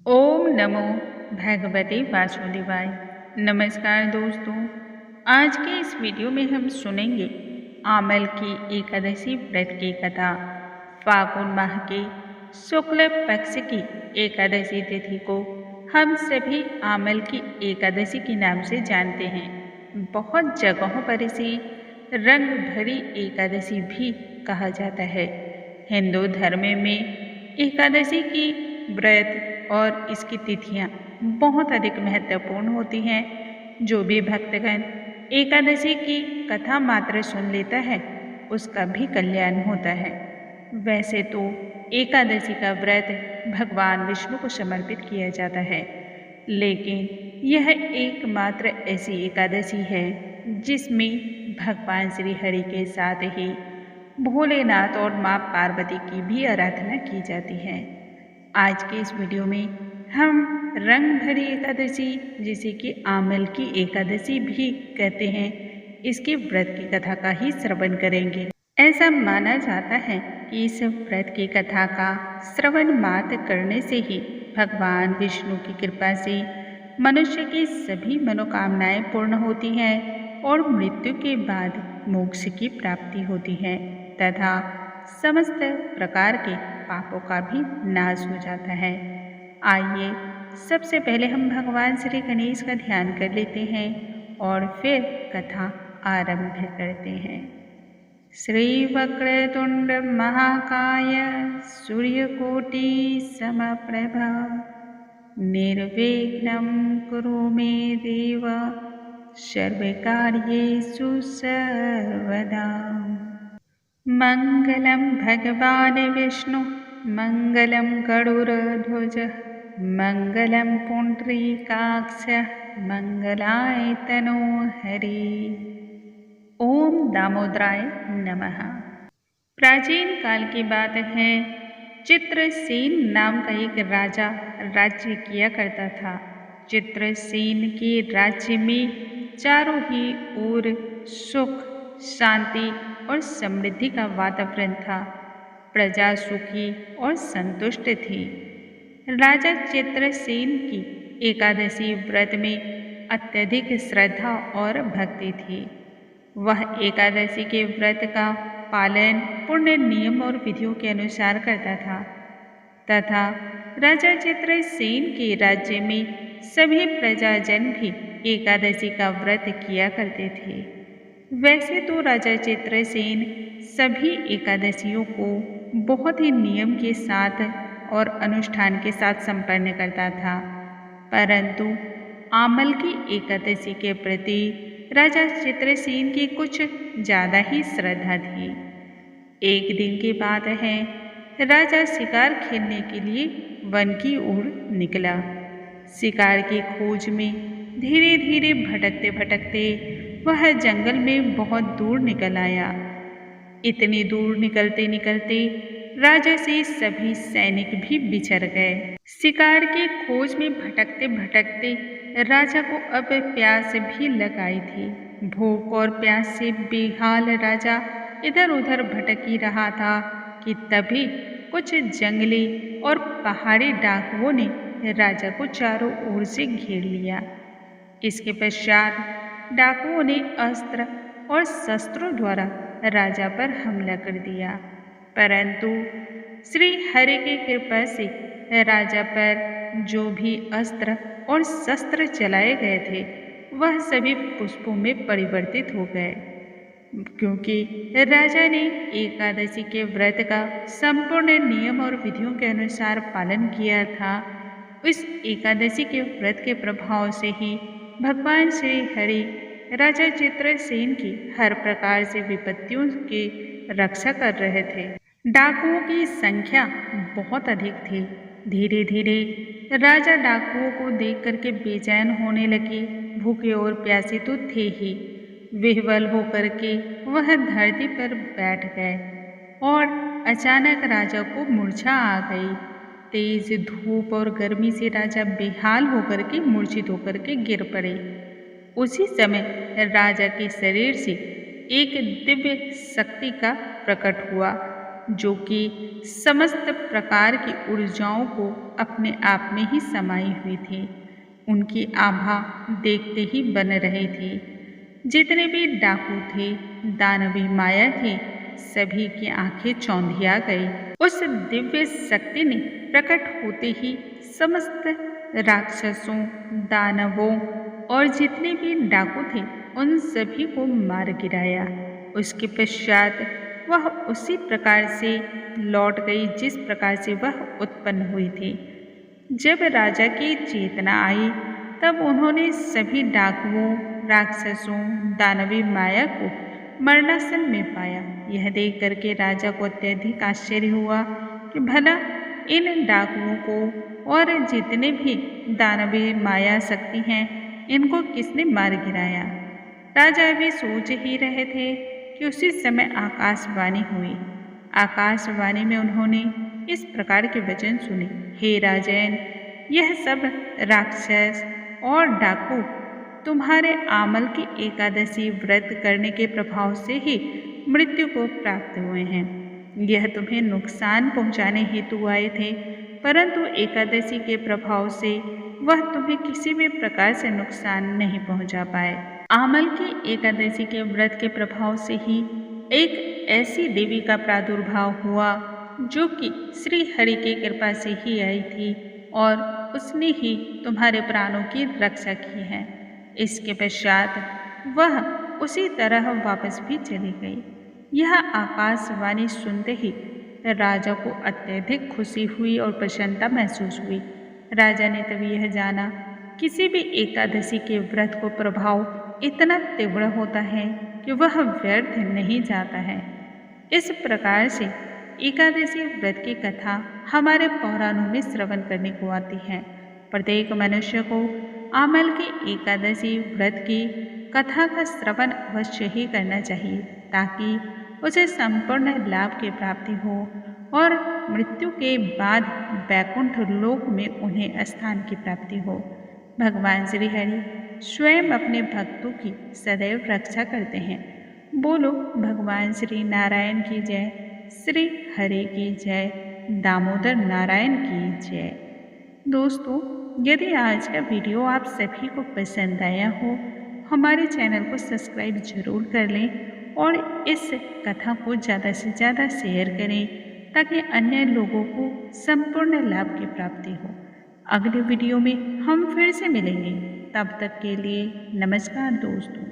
ओम नमो भगवते वासुदेवाय। नमस्कार दोस्तों, आज के इस वीडियो में हम सुनेंगे आमल की एकादशी व्रत की कथा। फागुन माह के शुक्ल पक्ष की एकादशी तिथि को हम सभी आमल की एकादशी के नाम से जानते हैं। बहुत जगहों पर इसे रंग भरी एकादशी भी कहा जाता है। हिंदू धर्म में एकादशी की व्रत और इसकी तिथियां बहुत अधिक महत्वपूर्ण होती हैं। जो भी भक्तगण एकादशी की कथा मात्र सुन लेता है उसका भी कल्याण होता है। वैसे तो एकादशी का व्रत भगवान विष्णु को समर्पित किया जाता है, लेकिन यह एकमात्र ऐसी एकादशी है जिसमें भगवान श्री हरि के साथ ही भोलेनाथ और माँ पार्वती की भी आराधना की जाती है। आज के इस वीडियो में हम रंग भरी एकादशी, जिसे कि आमल की एकादशी भी कहते हैं, इसके व्रत की कथा का ही श्रवण करेंगे। ऐसा माना जाता है कि इस व्रत की कथा का श्रवण मात्र करने से ही भगवान विष्णु की कृपा से मनुष्य की सभी मनोकामनाएं पूर्ण होती हैं और मृत्यु के बाद मोक्ष की प्राप्ति होती है तथा समस्त प्रकार के पापों का भी नाश हो जाता है। आइए सबसे पहले हम भगवान श्री गणेश का ध्यान कर लेते हैं और फिर कथा आरंभ करते हैं। श्री वक्रतुंड महाकाय सूर्यकोटि समप्रभा निर्विघ्नं कुरु मे देव सर्वकार्येषु सर्वदा। मंगलम भगवान विष्णु मंगलम गरुड़ध्वज मंगलम पुंडरीकाक्ष मंगलाय तनो हरि। ओम दामोदराय नमः। प्राचीन काल की बात है, चित्रसेन नाम का एक राजा राज्य किया करता था। चित्रसेन के राज्य में चारों ही ओर सुख, शांति और समृद्धि का वातावरण था। प्रजा सुखी और संतुष्ट थी। राजा चित्रसेन की एकादशी व्रत में अत्यधिक श्रद्धा और भक्ति थी। वह एकादशी के व्रत का पालन पूर्ण नियम और विधियों के अनुसार करता था तथा राजा चित्रसेन के राज्य में सभी प्रजाजन भी एकादशी का व्रत किया करते थे। वैसे तो राजा चित्रसेन सभी एकादशियों को बहुत ही नियम के साथ और अनुष्ठान के साथ संपन्न करता था, परंतु आमल की एकादशी के प्रति राजा चित्रसेन की कुछ ज़्यादा ही श्रद्धा थी। एक दिन की बात है, राजा शिकार खेलने के लिए वन की ओर निकला। शिकार की खोज में धीरे धीरे भटकते भटकते वह जंगल में बहुत दूर निकल आया। इतनी दूर निकलते निकलते राजा से सभी सैनिक भी बिछड़ गए। शिकार की खोज में भटकते भटकते राजा को अब प्यास भी लग आई थी। भूख और प्यास से बेहाल राजा इधर उधर भटक ही रहा था कि तभी कुछ जंगली और पहाड़ी डाकुओं ने राजा को चारों ओर से घेर लिया। इसके पश्चात डाकुओं ने अस्त्र और शस्त्रों द्वारा राजा पर हमला कर दिया, परंतु श्री हरि की कृपा से राजा पर जो भी अस्त्र और शस्त्र चलाए गए थे वह सभी पुष्पों में परिवर्तित हो गए, क्योंकि राजा ने एकादशी के व्रत का संपूर्ण नियम और विधियों के अनुसार पालन किया था। इस एकादशी के व्रत के प्रभाव से ही भगवान श्री हरि राजा चित्रसेन की हर प्रकार से विपत्तियों की रक्षा कर रहे थे। डाकुओं की संख्या बहुत अधिक थी। धीरे धीरे राजा डाकुओं को देख करके बेचैन होने लगे। भूखे और प्यासे तो थे ही। विह्वल होकर के वह धरती पर बैठ गए और अचानक राजा को मूर्छा आ गई। तेज धूप और गर्मी से राजा बेहाल होकर के मूर्छित होकर के गिर पड़े। उसी समय राजा के शरीर से एक दिव्य शक्ति का प्रकट हुआ। जो कि समस्त प्रकार की ऊर्जाओं को अपने आप में ही समाई हुई थी। उनकी आभा देखते ही बन रही थी। जितने भी डाकू थे, दानवी माया थी, सभी की आंखें चौंधिया गई। उस दिव्य शक्ति ने प्रकट होते ही समस्त राक्षसों, दानवों और जितने भी डाकू थे उन सभी को मार गिराया। उसके पश्चात वह उसी प्रकार से लौट गई जिस प्रकार से वह उत्पन्न हुई थी। जब राजा की चेतना आई तब उन्होंने सभी डाकुओं, राक्षसों, दानवी माया को मरणासन में पाया। यह देख करके राजा को अत्यधिक आश्चर्य हुआ कि भला इन डाकुओं को और जितने भी दानवी माया शक्ति हैं इनको किसने मार गिराया। राजा अभी सोच ही रहे थे कि उसी समय आकाशवाणी हुई। आकाशवाणी में उन्होंने इस प्रकार के वचन सुने, हे राजन, यह सब राक्षस और डाकू तुम्हारे आमल की एकादशी व्रत करने के प्रभाव से ही मृत्यु को प्राप्त हुए हैं। यह तुम्हें नुकसान पहुंचाने हेतु आए थे, परंतु एकादशी के प्रभाव से वह तुम्हें किसी भी प्रकार से नुकसान नहीं पहुंचा पाए। आमल की एकादशी के व्रत के प्रभाव से ही एक ऐसी देवी का प्रादुर्भाव हुआ जो कि श्री हरि की कृपा से ही आई थी और उसने ही तुम्हारे प्राणों की रक्षा की है। इसके पश्चात वह उसी तरह वापस भी चली गई। यह आकाशवाणी सुनते ही राजा को अत्यधिक खुशी हुई और प्रसन्नता महसूस हुई। राजा ने तभी यह जाना, किसी भी एकादशी के व्रत को प्रभाव इतना तीव्र होता है कि वह व्यर्थ नहीं जाता है। इस प्रकार से एकादशी व्रत की कथा हमारे पुराणों में श्रवण करने को आती है। प्रत्येक मनुष्य को आमल की एकादशी व्रत की कथा का श्रवण अवश्य ही करना चाहिए ताकि उसे संपूर्ण लाभ की प्राप्ति हो और मृत्यु के बाद वैकुंठ लोक में उन्हें स्थान की प्राप्ति हो। भगवान श्री हरि स्वयं अपने भक्तों की सदैव रक्षा करते हैं। बोलो भगवान श्री नारायण की जय, श्री हरि की जय, दामोदर नारायण की जय। दोस्तों, यदि आज का वीडियो आप सभी को पसंद आया हो, हमारे चैनल को सब्सक्राइब जरूर कर लें और इस कथा को ज़्यादा से ज़्यादा शेयर करें ताकि अन्य लोगों को संपूर्ण लाभ की प्राप्ति हो। अगले वीडियो में हम फिर से मिलेंगे, तब तक के लिए नमस्कार दोस्तों।